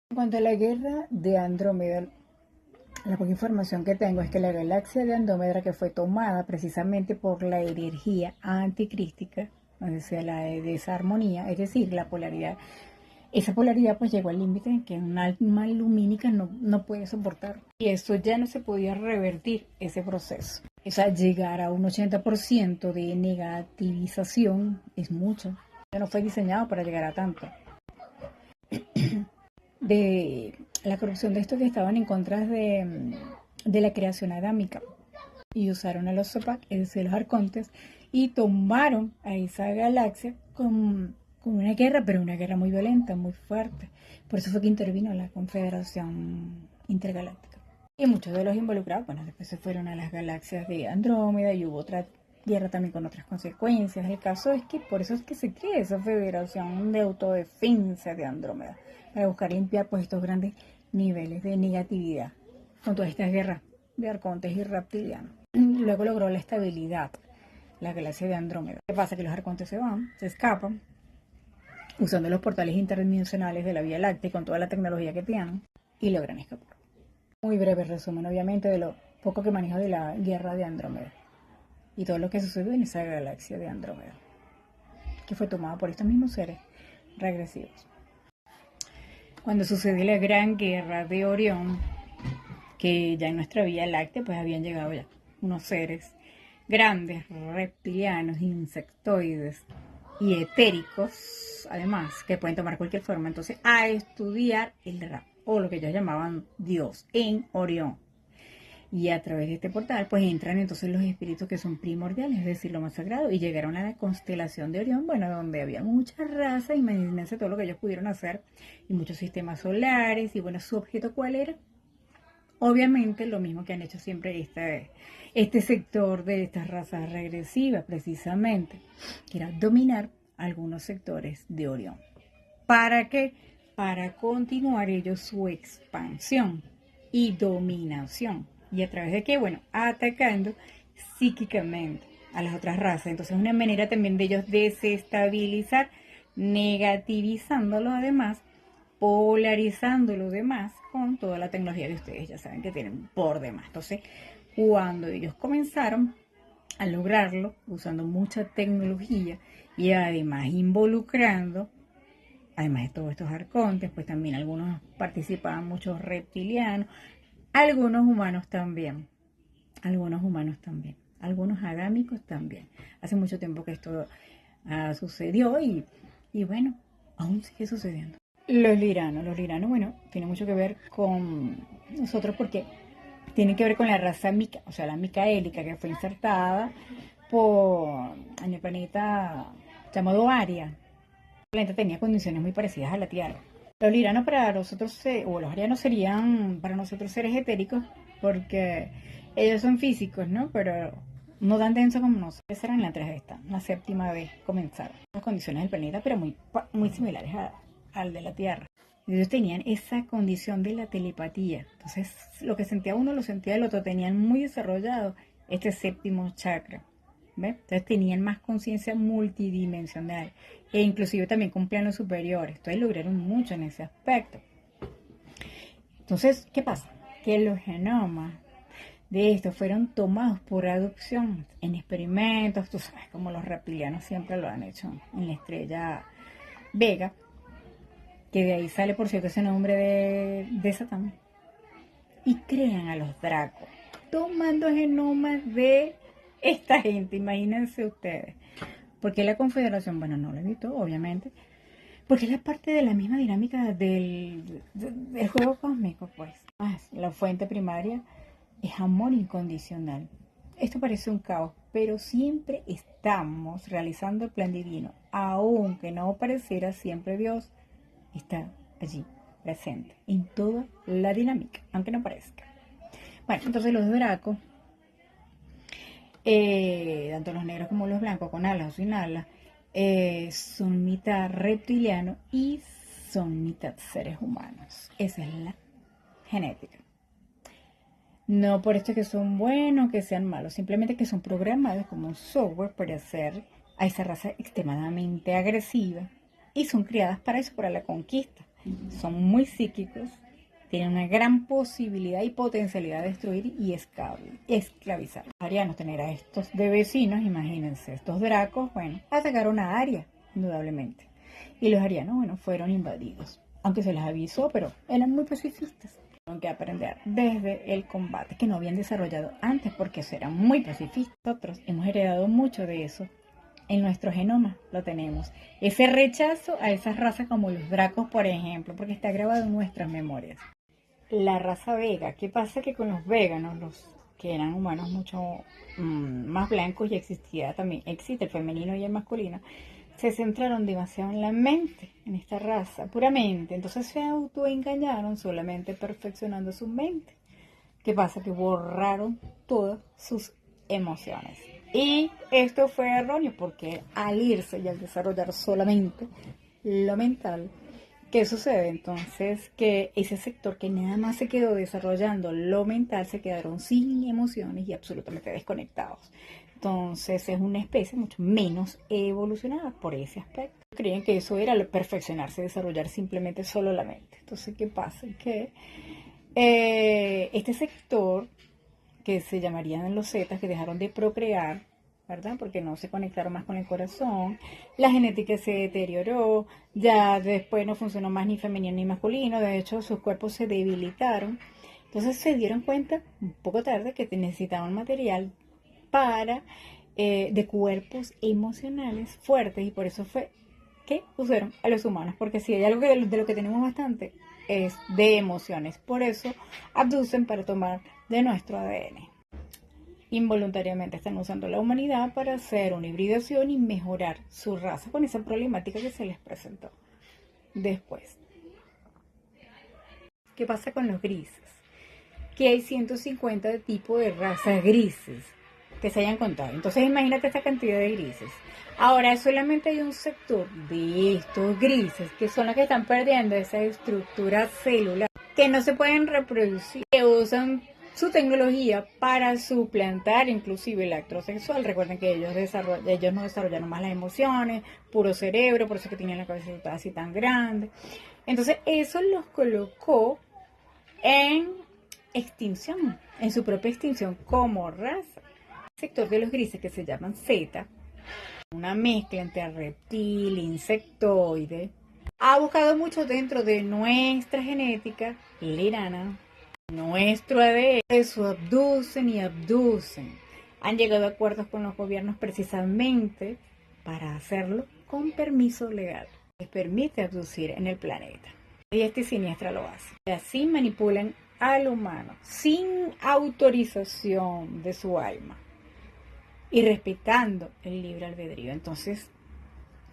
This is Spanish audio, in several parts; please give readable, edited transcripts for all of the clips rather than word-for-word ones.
En cuanto a la guerra de Andrómeda, la poca información que tengo es que la galaxia de Andrómeda, que fue tomada precisamente por la energía anticrística, o sea, la desarmonía, es decir, la polaridad, esa polaridad pues llegó al límite en que un alma lumínica no puede soportar. Y eso ya no se podía revertir, ese proceso. O sea, llegar a un 80% de negativización es mucho. Ya no fue diseñado para llegar a tanto. De la corrupción de estos que estaban en contra de la creación adámica y usaron a los Zopac, es decir, los arcontes, y tomaron a esa galaxia con una guerra, pero una guerra muy violenta, muy fuerte. Por eso fue que intervino la Confederación Intergaláctica. Y muchos de los involucrados, bueno, después se fueron a las galaxias de Andrómeda y hubo otra guerra también con otras consecuencias. El caso es que por eso es que se crea esa Federación de Autodefensa de Andrómeda, para buscar limpiar pues estos grandes niveles de negatividad con todas estas guerras de arcontes y reptilianos. Luego logró la estabilidad la galaxia de Andrómeda. ¿Qué pasa? Que los arcontes se van, se escapan, usando los portales interdimensionales de la Vía Láctea con toda la tecnología que tienen, y logran escapar. Muy breve resumen, obviamente, de lo poco que manejo de la guerra de Andrómeda y todo lo que sucedió en esa galaxia de Andrómeda, que fue tomada por estos mismos seres regresivos. Cuando sucedió la gran guerra de Orión, que ya en nuestra Vía Láctea pues habían llegado ya unos seres grandes, reptilianos, insectoides y etéricos, además, que pueden tomar cualquier forma, entonces a estudiar el Ra, o lo que ellos llamaban Dios, en Orión. Y a través de este portal pues entran entonces los espíritus que son primordiales, es decir, lo más sagrado, y llegaron a la constelación de Orión, bueno, donde había muchas razas, imagínense todo lo que ellos pudieron hacer, y muchos sistemas solares, y bueno, ¿su objeto cuál era? Obviamente lo mismo que han hecho siempre este sector de estas razas regresivas, precisamente, que era dominar algunos sectores de Orión. ¿Para qué? Para continuar ellos su expansión y dominación. ¿Y a través de qué? Bueno, atacando psíquicamente a las otras razas. Entonces es una manera también de ellos desestabilizar, negativizándolo además, polarizando lo demás con toda la tecnología que ustedes ya saben que tienen por demás. Entonces, cuando ellos comenzaron a lograrlo, usando mucha tecnología y además involucrando, además de todos estos arcontes, pues también algunos participaban, muchos reptilianos, algunos humanos también, algunos adámicos también. Hace mucho tiempo que esto sucedió y bueno, aún sigue sucediendo. Los liranos, bueno, tiene mucho que ver con nosotros porque tiene que ver con la raza mica, o sea, la micaélica que fue insertada en el planeta llamado Aria. El planeta tenía condiciones muy parecidas a la Tierra. Los liranos para nosotros, o los arianos serían para nosotros seres etéricos porque ellos son físicos, ¿no? Pero no tan densos como nosotros. Eran la 3 esta, la séptima vez comenzaron. Las condiciones del planeta, pero muy similares al de la Tierra. Ellos tenían esa condición de la telepatía. Entonces, lo que sentía uno lo sentía el otro. Tenían muy desarrollado este séptimo chakra. ¿Ve? Entonces tenían más conciencia multidimensional. E inclusive también con planos superiores. Entonces lograron mucho en ese aspecto. Entonces, ¿qué pasa? Que los genomas de estos fueron tomados por adopción en experimentos. Tú sabes, como los reptilianos siempre lo han hecho en la estrella Vega, que de ahí sale, por cierto, ese nombre de Satán, y crean a los Dracos, tomando genomas de esta gente, imagínense ustedes. ¿Por qué la Confederación? Bueno, no lo evitó, obviamente, porque es la parte de la misma dinámica del juego cósmico, pues. La fuente primaria es amor incondicional. Esto parece un caos, pero siempre estamos realizando el plan divino, aunque no pareciera, siempre Dios está allí, presente, en toda la dinámica, aunque no parezca. Bueno, entonces los dracos, tanto los negros como los blancos, con alas o sin alas, son mitad reptilianos y son mitad seres humanos. Esa es la genética. No por esto que son buenos, que sean malos, simplemente que son programados como un software para hacer a esa raza extremadamente agresiva, y son criadas para eso, para la conquista. son muy psíquicos, tienen una gran posibilidad y potencialidad de destruir y esclavizar. Los arianos tener a estos de vecinos, imagínense, estos dracos, bueno, atacaron a Aria, indudablemente. Y los arianos, bueno, fueron invadidos. Aunque se les avisó, pero eran muy pacifistas. Tuvieron que aprender desde el combate, que no habían desarrollado antes, porque eran muy pacifistas. Nosotros hemos heredado mucho de eso. En nuestro genoma lo tenemos. Ese rechazo a esas razas como los dracos, por ejemplo, porque está grabado en nuestras memorias. La raza vega, ¿qué pasa? Que con los veganos, los que eran humanos mucho más blancos, y existe el femenino y el masculino, se centraron demasiado en la mente, en esta raza, puramente. Entonces se autoengañaron solamente perfeccionando su mente. ¿Qué pasa? Que borraron todas sus emociones. Y esto fue erróneo porque al irse y al desarrollar solamente lo mental, ¿qué sucede? Entonces que ese sector que nada más se quedó desarrollando lo mental, se quedaron sin emociones y absolutamente desconectados. Entonces es una especie mucho menos evolucionada por ese aspecto. Creían que eso era perfeccionarse, desarrollar simplemente solo la mente. Entonces, ¿qué pasa? Que este sector, que se llamarían los zetas, que dejaron de procrear, ¿verdad? Porque no se conectaron más con el corazón, la genética se deterioró, ya después no funcionó más ni femenino ni masculino, de hecho sus cuerpos se debilitaron. Entonces se dieron cuenta un poco tarde que necesitaban material para de cuerpos emocionales fuertes, y por eso fue que usaron a los humanos, porque si hay algo de lo que tenemos bastante es de emociones, por eso abducen para tomar de nuestro ADN. Involuntariamente están usando la humanidad para hacer una hibridación y mejorar su raza con esa problemática que se les presentó después. ¿Qué pasa con los grises? Que hay 150 tipos de razas grises que se hayan contado. Entonces imagínate esta cantidad de grises. Ahora solamente hay un sector de estos grises que son los que están perdiendo esa estructura celular, que no se pueden reproducir, que usan su tecnología para suplantar inclusive el acto sexual. Recuerden que ellos no desarrollaron más las emociones, puro cerebro, por eso que tenían la cabeza así tan grande. Entonces eso los colocó en extinción, en su propia extinción como raza. El sector de los grises, que se llaman zeta, una mezcla entre reptil, insectoide, ha buscado mucho dentro de nuestra genética lirana, nuestro ADN. Eso abducen y abducen. Han llegado a acuerdos con los gobiernos precisamente para hacerlo con permiso legal. Les permite abducir en el planeta. Y este siniestra lo hace. Y así manipulan al humano sin autorización de su alma y respetando el libre albedrío. Entonces,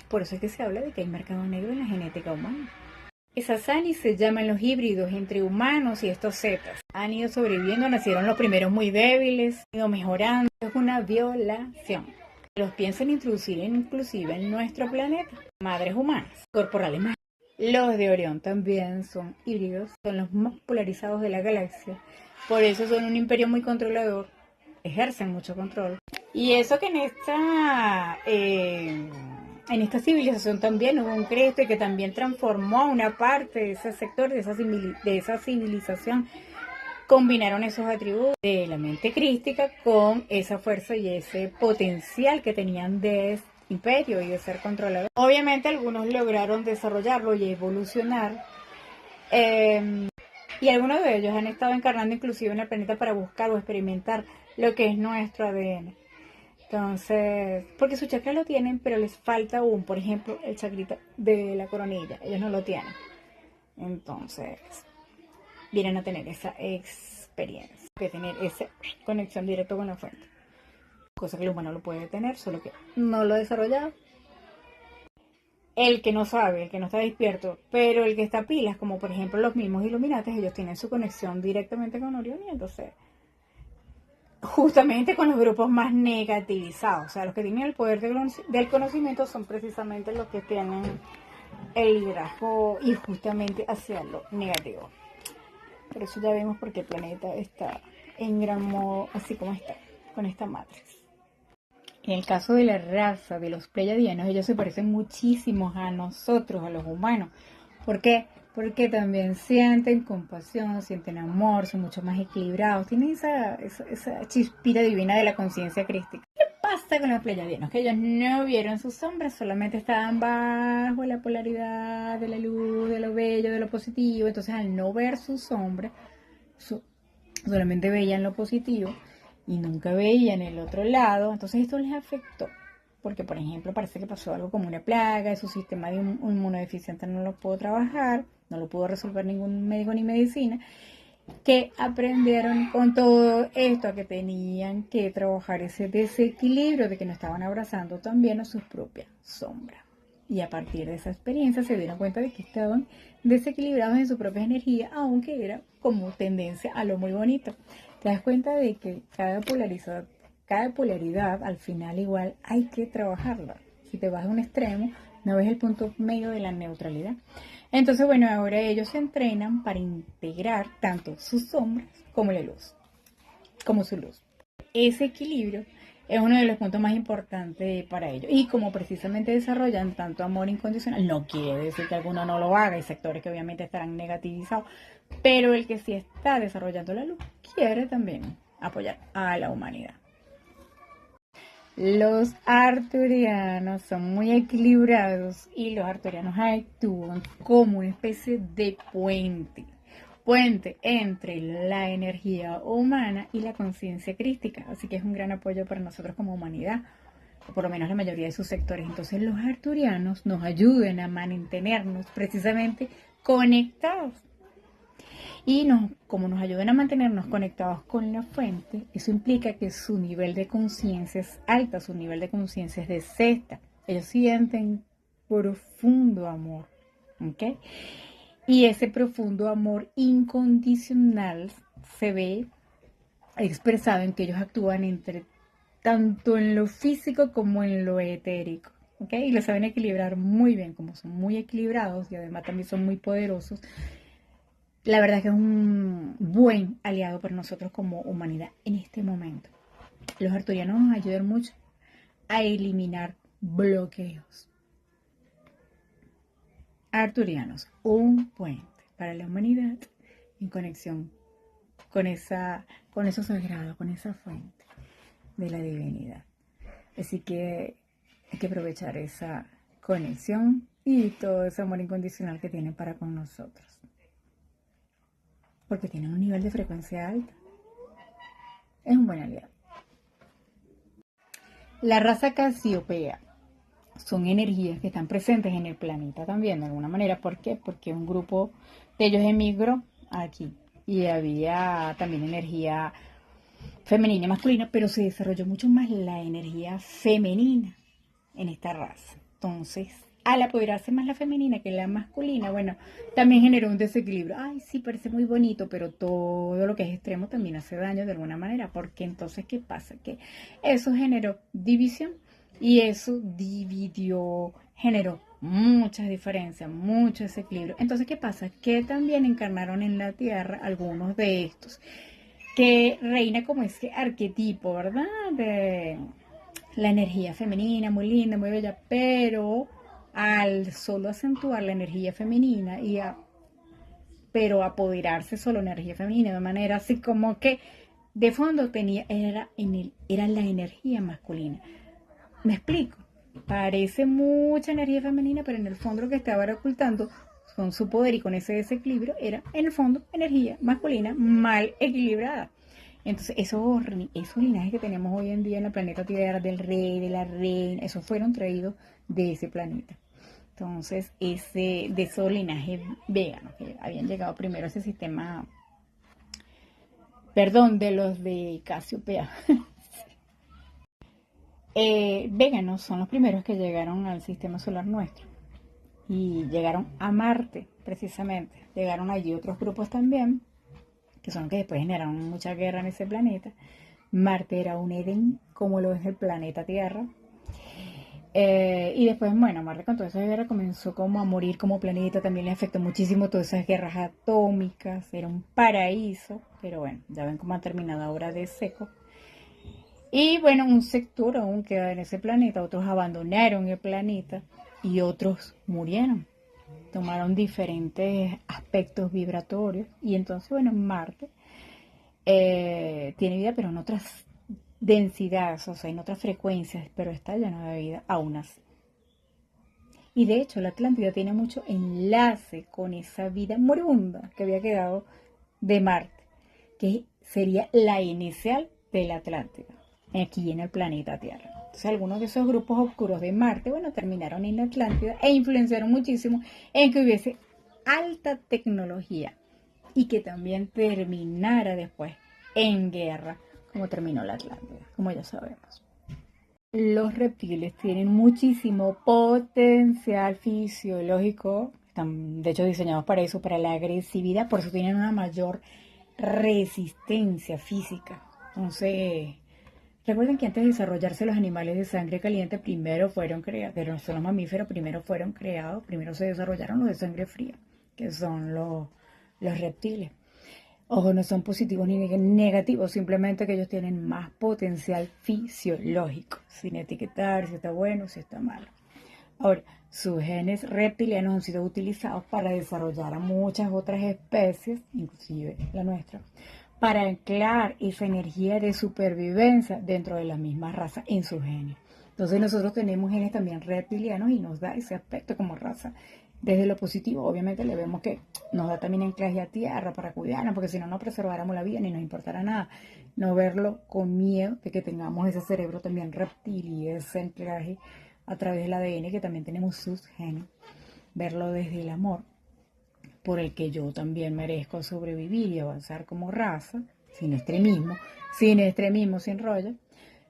por eso es que se habla de que hay mercado negro en la genética humana. Esas anis se llaman los híbridos entre humanos y estos zetas. Han ido sobreviviendo, nacieron los primeros muy débiles, han ido mejorando. Es una violación. Los piensan introducir inclusive en nuestro planeta. Madres humanas, corporales más. Los de Orión también son híbridos, son los más polarizados de la galaxia. Por eso son un imperio muy controlador, ejercen mucho control. Y eso que en esta civilización también hubo un Cristo que también transformó a una parte de ese sector, de esa civilización. Combinaron esos atributos de la mente crística con esa fuerza y ese potencial que tenían de imperio y de ser controlador. Obviamente algunos lograron desarrollarlo y evolucionar, y algunos de ellos han estado encarnando inclusive en el planeta para buscar o experimentar lo que es nuestro ADN. Entonces, porque su chakra lo tienen, pero les falta aún, por ejemplo, el chakrita de la coronilla, ellos no lo tienen. Entonces, vienen a tener esa experiencia, que tener esa conexión directa con la fuente. Cosa que el humano lo puede tener, solo que no lo ha desarrollado. El que no sabe, el que no está despierto, pero el que está pilas, como por ejemplo los mismos Illuminates, ellos tienen su conexión directamente con Orión, y entonces justamente con los grupos más negativizados, o sea, los que tienen el poder del conocimiento son precisamente los que tienen el liderazgo y justamente hacia lo negativo. Por eso ya vemos por qué el planeta está en gran modo así como está, con esta matriz. En el caso de la raza de los pleiadianos, ellos se parecen muchísimo a nosotros, a los humanos. ¿Por qué? porque también sienten compasión, sienten amor, son mucho más equilibrados, tienen esa chispita divina de la conciencia crística. ¿Qué pasa con los pleyadianos? Que ellos no vieron sus sombras, solamente estaban bajo la polaridad de la luz, de lo bello, de lo positivo. Entonces, al no ver sus sombras, solamente veían lo positivo y nunca veían el otro lado. Entonces, esto les afectó. Porque, por ejemplo, parece que pasó algo como una plaga, su sistema de inmunodeficiente no lo pudo trabajar, no lo pudo resolver ningún médico ni medicina, que aprendieron con todo esto a que tenían que trabajar ese desequilibrio de que no estaban abrazando también a sus propias sombras. Y a partir de esa experiencia se dieron cuenta de que estaban desequilibrados en su propia energía, aunque era como tendencia a lo muy bonito. Te das cuenta de que cada polaridad al final igual hay que trabajarla. Si te vas a un extremo, no ves el punto medio de la neutralidad. Entonces, bueno, ahora ellos se entrenan para integrar tanto sus sombras como la luz, como su luz. Ese equilibrio es uno de los puntos más importantes para ellos. Y como precisamente desarrollan tanto amor incondicional, no quiere decir que alguno no lo haga, hay sectores que obviamente estarán negativizados, pero el que sí está desarrollando la luz quiere también apoyar a la humanidad. Los arturianos son muy equilibrados y los arturianos actúan como una especie de puente entre la energía humana y la conciencia crística. Así que es un gran apoyo para nosotros como humanidad, o por lo menos la mayoría de sus sectores. Entonces los arturianos nos ayudan a mantenernos precisamente conectados. Y como nos ayudan a mantenernos conectados con la fuente, eso implica que su nivel de conciencia es alta, su nivel de conciencia es de sexta. Ellos sienten profundo amor, ¿ok? Y ese profundo amor incondicional se ve expresado en que ellos actúan tanto en lo físico como en lo etérico, ¿ok? Y lo saben equilibrar muy bien, como son muy equilibrados y además también son muy poderosos. La verdad es que es un buen aliado para nosotros como humanidad en este momento. Los arturianos nos ayudan mucho a eliminar bloqueos. Arturianos, un puente para la humanidad en conexión con eso sagrado, con esa fuente de la divinidad. Así que hay que aprovechar esa conexión y todo ese amor incondicional que tienen para con nosotros. Porque tienen un nivel de frecuencia alta. Es un buen aliado. La raza Casiopea son energías que están presentes en el planeta también, de alguna manera. ¿Por qué? Porque un grupo de ellos emigró aquí y había también energía femenina y masculina, pero se desarrolló mucho más la energía femenina en esta raza. Entonces, al apoderarse más la femenina que la masculina, bueno, también generó un desequilibrio. Ay, sí, parece muy bonito, pero todo lo que es extremo también hace daño de alguna manera, porque entonces, ¿qué pasa? Que eso generó división y eso generó muchas diferencias, mucho desequilibrio. Entonces, ¿qué pasa? Que también encarnaron en la Tierra algunos de estos, que reina como ese arquetipo, ¿verdad? De la energía femenina, muy linda, muy bella, pero al solo acentuar la energía femenina pero apoderarse solo de la energía femenina de manera así como que de fondo era la energía masculina. ¿Me explico? Parece mucha energía femenina, pero en el fondo lo que estaba ocultando con su poder y con ese desequilibrio era en el fondo energía masculina mal equilibrada. Entonces, esos linajes que tenemos hoy en día en el planeta Tierra, del rey, de la reina, esos fueron traídos de ese planeta. Entonces, de esos linajes veganos que habían llegado primero a ese sistema, perdón, de los de Casiopea. Veganos son los primeros que llegaron al sistema solar nuestro y llegaron a Marte, precisamente. Llegaron allí otros grupos también, que son los que después generaron mucha guerra en ese planeta. Marte era un Edén, como lo es el planeta Tierra. Y después, bueno, Marte con toda esa guerra comenzó como a morir como planeta, también le afectó muchísimo todas esas guerras atómicas, era un paraíso, pero bueno, ya ven cómo ha terminado ahora de seco. Y bueno, un sector aún queda en ese planeta, otros abandonaron el planeta y otros murieron. tomaron diferentes aspectos vibratorios y entonces, bueno, Marte tiene vida, pero en otras densidades, o sea, en otras frecuencias, pero está lleno de vida aún así. Y de hecho, la Atlántida tiene mucho enlace con esa vida moribunda que había quedado de Marte, que sería la inicial de la Atlántida, aquí en el planeta Tierra. Entonces, algunos de esos grupos oscuros de Marte, bueno, terminaron en la Atlántida e influenciaron muchísimo en que hubiese alta tecnología y que también terminara después en guerra, como terminó la Atlántida, como ya sabemos. Los reptiles tienen muchísimo potencial fisiológico, están de hecho diseñados para eso, para la agresividad, por eso tienen una mayor resistencia física. Entonces, recuerden que antes de desarrollarse los animales de sangre caliente, primero fueron creados, pero son los mamíferos, primero fueron creados, primero se desarrollaron los de sangre fría, que son los reptiles. Ojo, no son positivos ni negativos, simplemente que ellos tienen más potencial fisiológico, sin etiquetar si está bueno o si está malo. Ahora, sus genes reptilianos han sido utilizados para desarrollar a muchas otras especies, inclusive la nuestra, para anclar esa energía de supervivencia dentro de la misma raza en sus genes. Entonces nosotros tenemos genes también reptilianos y nos da ese aspecto como raza. Desde lo positivo, obviamente le vemos que nos da también anclaje a tierra para cuidarnos, porque si no, no preserváramos la vida ni nos importara nada. No verlo con miedo de que tengamos ese cerebro también reptil y ese anclaje a través del ADN, que también tenemos sus genes. Verlo desde el amor, por el que yo también merezco sobrevivir y avanzar como raza, sin extremismo, sin rollo,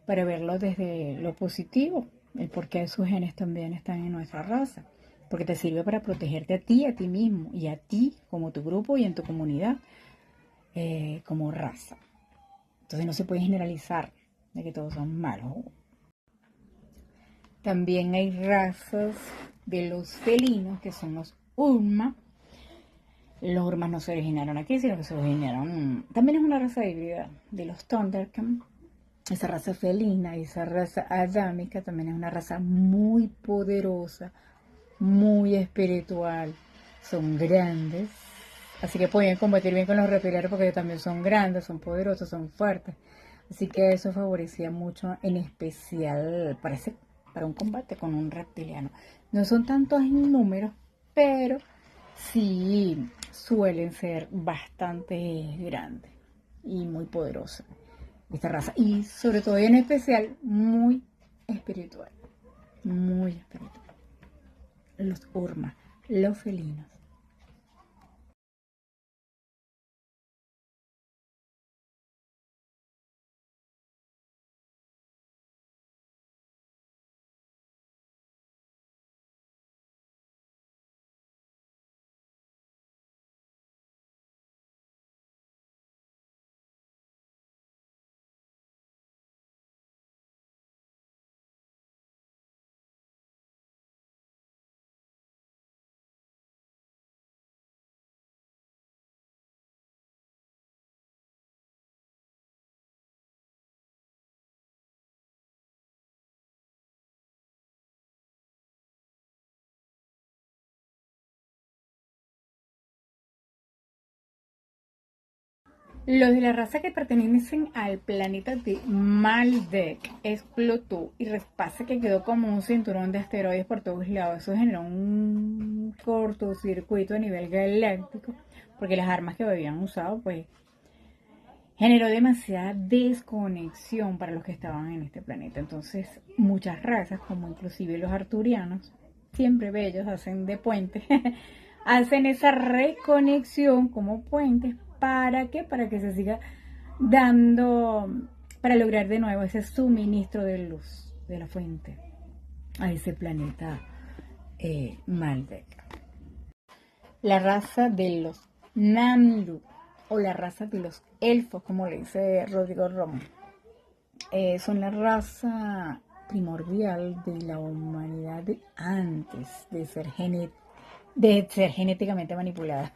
para verlo desde lo positivo, el porqué sus genes también están en nuestra raza, porque te sirve para protegerte a ti mismo y a ti como tu grupo y en tu comunidad como raza. Entonces no se puede generalizar de que todos son malos. También hay razas de los felinos que son los Urma. Los Urmas no se originaron aquí, sino que se originaron... También es una raza híbrida de los Thundercats. Esa raza felina y esa raza adámica también es una raza muy poderosa, muy espiritual. Son grandes, así que pueden combatir bien con los reptilianos porque también son grandes, son poderosos, son fuertes. Así que eso favorecía mucho, en especial, parece, para un combate con un reptiliano. No son tantos en números, pero sí suelen ser bastante grandes y muy poderosos esta raza. Y sobre todo y en especial muy espiritual. Muy espiritual. Los Urma, los felinos. Los de la raza que pertenecen al planeta de Maldek explotó y pasa que quedó como un cinturón de asteroides por todos lados. Eso generó un cortocircuito a nivel galáctico porque las armas que habían usado pues generó demasiada desconexión para los que estaban en este planeta. Entonces muchas razas, como inclusive los arturianos, siempre bellos, hacen de puente, hacen esa reconexión como puentes. ¿Para qué? Para que se siga dando, para lograr de nuevo ese suministro de luz de la fuente a ese planeta Maldek. La raza de los Namlu, o la raza de los elfos, como le dice Rodrigo Romo, son la raza primordial de la humanidad de antes de ser genéticamente manipulada.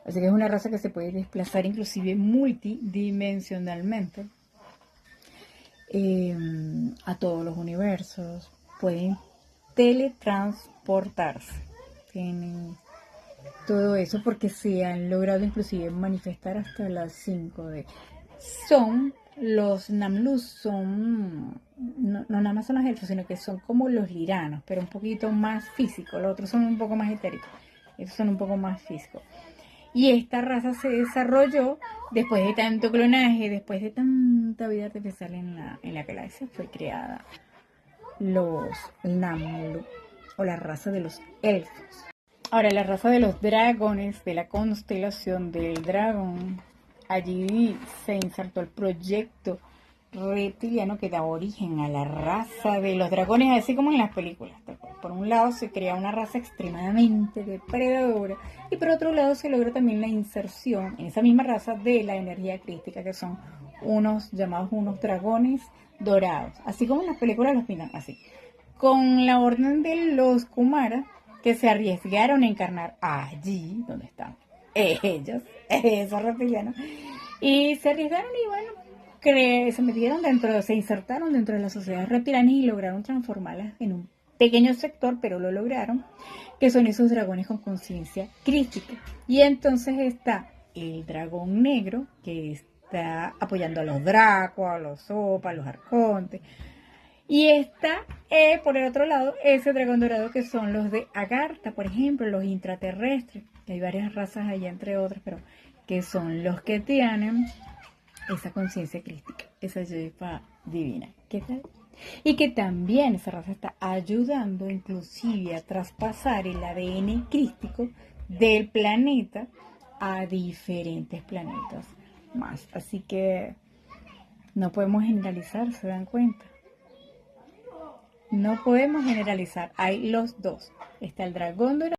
Así que es una raza que se puede desplazar inclusive multidimensionalmente a todos los universos. Pueden teletransportarse. genes, todo eso, porque se han logrado inclusive manifestar hasta las 5D. Son los Namlus, no nada más son los elfos, sino que son como los liranos, pero un poquito más físicos. Los otros son un poco más etéricos, estos son un poco más físicos. Y esta raza se desarrolló después de tanto clonaje, después de tanta vida artificial en la galaxia, fue creada los Namlu, o la raza de los elfos. Ahora, la raza de los dragones, de la constelación del dragón, allí se insertó el proyecto reptiliano que da origen a la raza de los dragones, así como en las películas. Por un lado se crea una raza extremadamente depredadora y por otro lado se logra también la inserción en esa misma raza de la energía crística, que son unos llamados unos dragones dorados, así como en las películas los pintan así, con la orden de los Kumara, que se arriesgaron a encarnar allí donde están ellos, esos reptilianos, y se arriesgaron y bueno, se metieron dentro, se insertaron dentro de las sociedades reptilianas y lograron transformarlas en un pequeño sector, pero lo lograron, que son esos dragones con conciencia crística. Y entonces está el dragón negro, que está apoyando a los Dracos, a los Sopa, a los Arcontes. Y está, por el otro lado, ese dragón dorado que son los de Agartha, por ejemplo, los intraterrestres, que hay varias razas allá entre otras, pero que son los que tienen esa conciencia crística, esa yepa divina. ¿Qué tal? Y que también esa raza está ayudando inclusive a traspasar el ADN crístico del planeta a diferentes planetas más. Así que no podemos generalizar, ¿se dan cuenta? No podemos generalizar, hay los dos. Está el dragón dorado